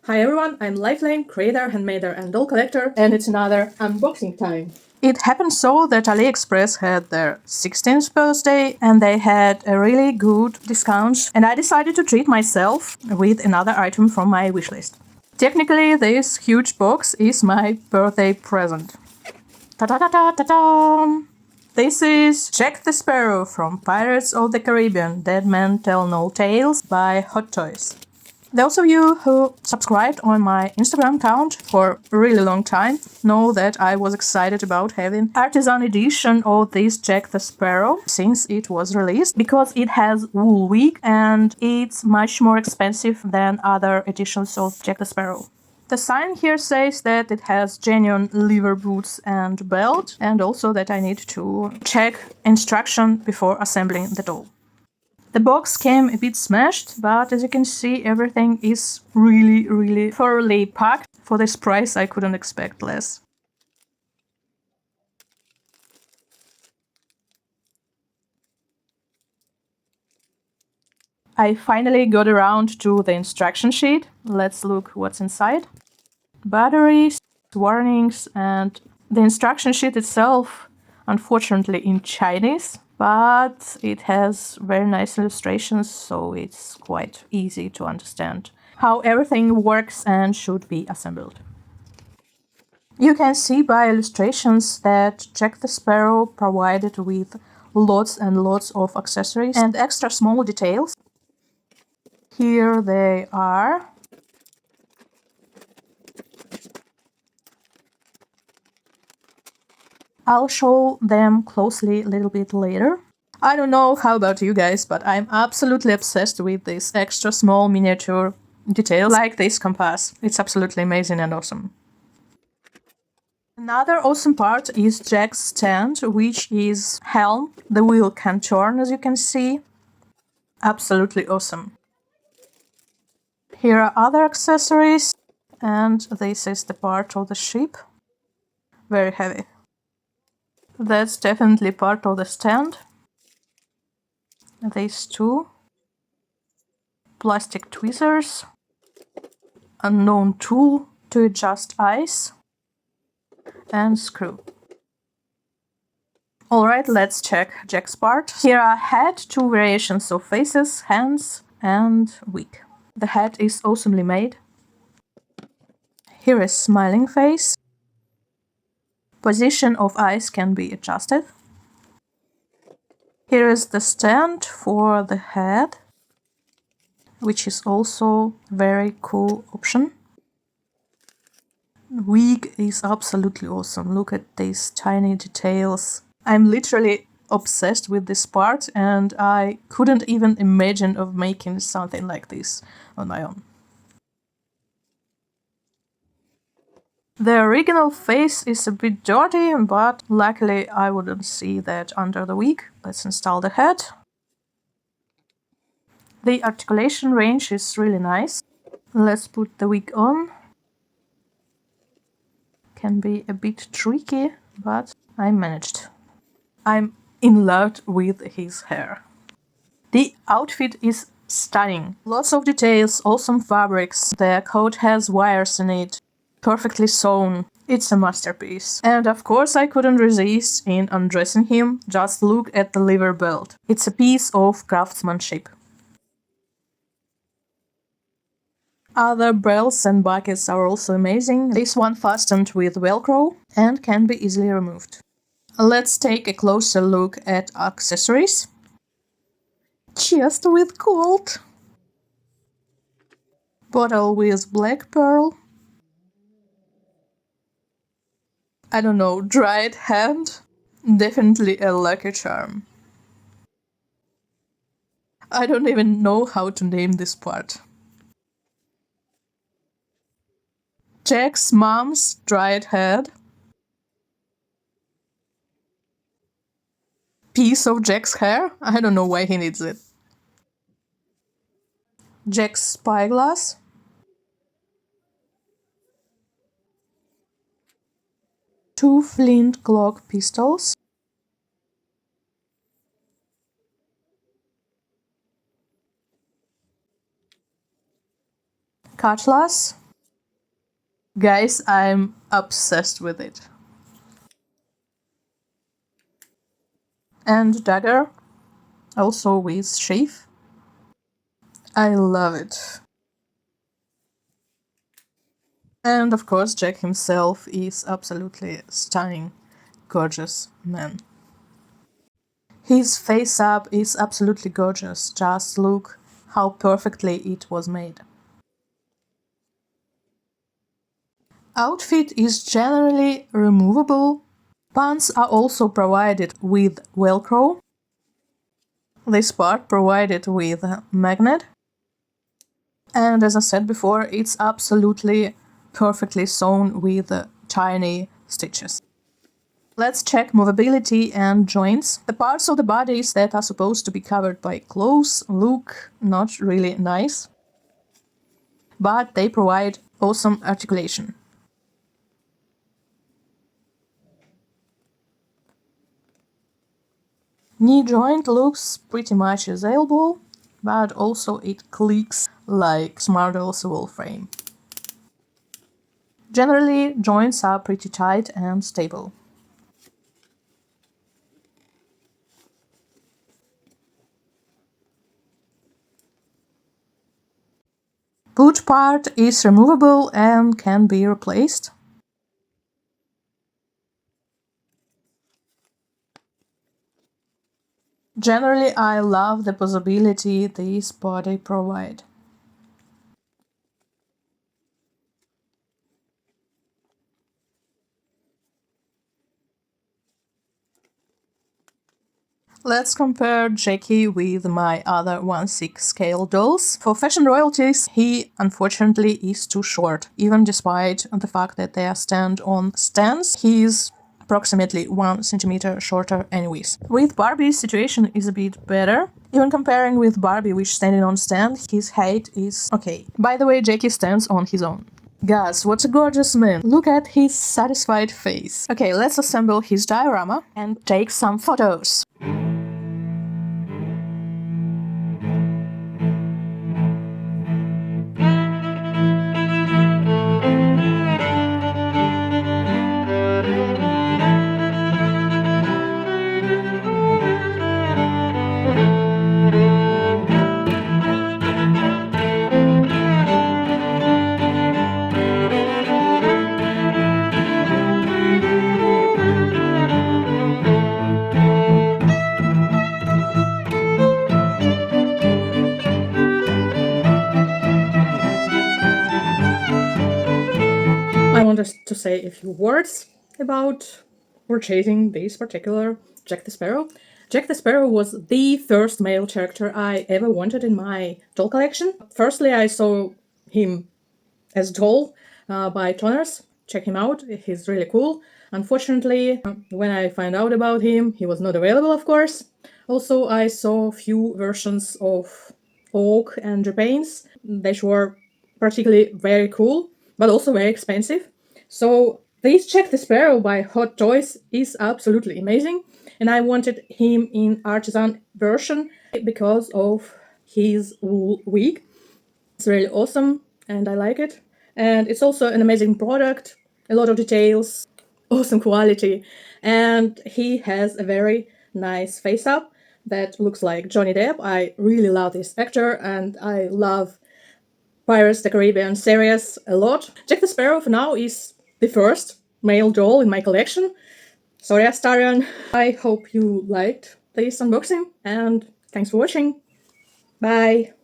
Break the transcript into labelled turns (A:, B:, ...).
A: Hi everyone, I'm Lifeline, creator, handmaker and doll collector, and it's another unboxing time. It happened so that AliExpress had their 16th birthday and they had a really good discount, and I decided to treat myself with another item from my wishlist. Technically, this huge box is my birthday present. Ta-ta-ta-ta-ta-ta! This is Jack the Sparrow from Pirates of the Caribbean, Dead Men Tell No Tales by Hot Toys. Those of you who subscribed on my Instagram account for a really long time know that I was excited about having Artisan Edition of this Jack the Sparrow since it was released, because it has wool wig and it's much more expensive than other editions of Jack the Sparrow. The sign here says that it has genuine leather boots and belt, and also that I need to check instruction before assembling the doll. The box came a bit smashed, but as you can see, everything is really thoroughly packed. For this price, I couldn't expect less. I finally got around to the instruction sheet. Let's look what's inside. Batteries, warnings, and the instruction sheet itself, unfortunately in Chinese, but it has very nice illustrations, so it's quite easy to understand how everything works and should be assembled. You can see by illustrations that Jack the Sparrow provided with lots and lots of accessories and extra small details. Here they are. I'll show them closely a little bit later. I don't know how about you guys, but I'm absolutely obsessed with these extra small miniature details like this compass. It's absolutely amazing and awesome. Another awesome part is Jack's stand, which is helm. The wheel can turn, as you can see. Absolutely awesome. Here are other accessories, and this is the part of the ship. Very heavy. That's definitely part of the stand. These two. Plastic tweezers. Unknown tool to adjust ice. And screw. Alright, let's check Jack's part. Here are head, two variations of faces, hands, and wig. The head is awesomely made. Here is smiling face. Position of eyes can be adjusted. Here is the stand for the head, which is also a very cool option. Wig is absolutely awesome. Look at these tiny details. I'm literally obsessed with this part, and I couldn't even imagine of making something like this on my own. The original face is a bit dirty, but luckily I wouldn't see that under the wig. Let's install the head. The articulation range is really nice. Let's put the wig on. Can be a bit tricky, but I managed. I'm in love with his hair. The outfit is stunning. Lots of details, awesome fabrics. The coat has wires in it. Perfectly sewn. It's a masterpiece. And of course I couldn't resist in undressing him. Just look at the leather belt. It's a piece of craftsmanship. Other belts and buckets are also amazing. This one fastened with Velcro and can be easily removed. Let's take a closer look at accessories. Chest with gold. Bottle with black pearl. I don't know, dried hand? Definitely a lucky charm. I don't even know how to name this part. Jack's mom's dried head. Piece of Jack's hair? I don't know why he needs it. Jack's spyglass. Two flint Glock pistols. Cutlass. Guys, I'm obsessed with it. And dagger, also with sheath. I love it. And of course, Jack himself is absolutely stunning, gorgeous man. His face up is absolutely gorgeous, just look how perfectly it was made. Outfit is generally removable. Pants are also provided with Velcro. This part provided with a magnet. And as I said before, it's absolutely perfectly sewn with tiny stitches. Let's check movability and joints. The parts of the bodies that are supposed to be covered by clothes look not really nice, but they provide awesome articulation. Knee joint looks pretty much as elbow, but also it clicks like smart wool frame. Generally, joints are pretty tight and stable. Boot part is removable and can be replaced. Generally, I love the possibility this body provides. Let's compare Jackie with my other 1/6 scale dolls. For fashion royalties, he unfortunately is too short. Even despite the fact that they are stand on stands, he is approximately 1 centimeter shorter anyways. With Barbie's situation is a bit better. Even comparing with Barbie, which standing on stand, his height is okay. By the way, Jackie stands on his own. Guys, what a gorgeous man! Look at his satisfied face. Okay, let's assemble his diorama and take some photos. I wanted to say a few words about purchasing this particular Jack the Sparrow. Jack the Sparrow was the first male character I ever wanted in my doll collection. Firstly, I saw him as doll by Toners. Check him out, he's really cool. Unfortunately, when I found out about him, he was not available, of course. Also, I saw few versions of Oak and Japanese. They were particularly very cool, but also very expensive. So this Jack the Sparrow by Hot Toys is absolutely amazing, and I wanted him in artisan version because of his wool wig. It's really awesome and I like it. And it's also an amazing product, a lot of details, awesome quality, and he has a very nice face up that looks like Johnny Depp. I really love this actor and I love Pirates of the Caribbean series a lot. Jack the Sparrow for now is the first male doll in my collection. Sorry, Astarion. I hope you liked this unboxing and thanks for watching. Bye!